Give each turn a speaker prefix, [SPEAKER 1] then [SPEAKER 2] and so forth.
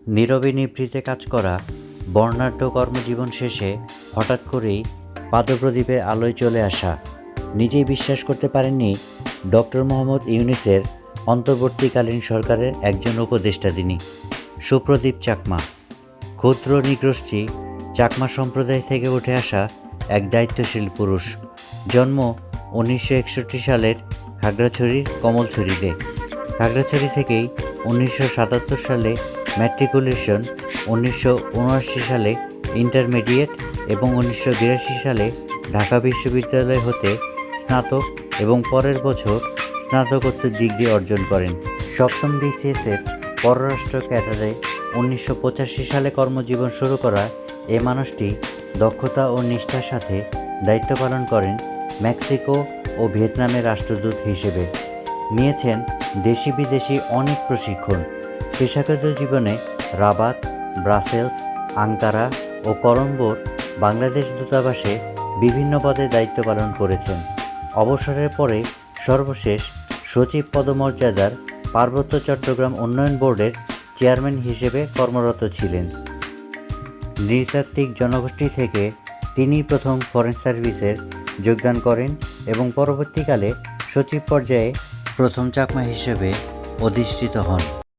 [SPEAKER 1] নীরবে নিভৃতে কাজ করা বর্ণাঢ্য কর্মজীবন শেষে হঠাৎ করেই পাদপ্রদীপের আলোয় চলে আসা। নিজেই বিশ্বাস করতে পারেননি ডক্টর মোহাম্মদ ইউনূসের অন্তর্বর্তীকালীন সরকারের একজন উপদেষ্টা তিনি। সুপ্রদীপ চাকমা ক্ষুদ্র নৃগোষ্ঠী চাকমা সম্প্রদায় থেকে উঠে আসা এক দায়িত্বশীল পুরুষ। জন্ম 1961 সালের খাগড়াছড়ির কমলছড়িতে। খাগড়াছড়ি থেকেই 1977 সালে ম্যাট্রিকুলেশন, 1979 সালে ইন্টারমিডিয়েট এবং 1982 সালে ঢাকা বিশ্ববিদ্যালয় হতে স্নাতক এবং পরের বছর স্নাতকোত্তর ডিগ্রি অর্জন করেন। সপ্তম বিসিএসের পররাষ্ট্র ক্যাডারে 1985 সালে কর্মজীবন শুরু করা এ মানুষটি দক্ষতা ও নিষ্ঠার সাথে দায়িত্ব পালন করেন মেক্সিকো ও ভিয়েতনামের রাষ্ট্রদূত হিসেবে। নিয়েছেন দেশি বিদেশি অনেক প্রশিক্ষণ। পেশাগত জীবনে রাবাত, ব্রাসেলস, আঙ্কারা ও কলম্বোর বাংলাদেশ দূতাবাসে বিভিন্ন পদে দায়িত্ব পালন করেছেন। অবসরের পরে সর্বশেষ সচিব পদমর্যাদার পার্বত্য চট্টগ্রাম উন্নয়ন বোর্ডের চেয়ারম্যান হিসেবে কর্মরত ছিলেন। নৃতাত্ত্বিক জনগোষ্ঠী থেকে তিনি প্রথম ফরেন সার্ভিসের যোগদান করেন এবং পরবর্তীকালে সচিব পর্যায়ে প্রথম চাকমা হিসেবে অধিষ্ঠিত হন।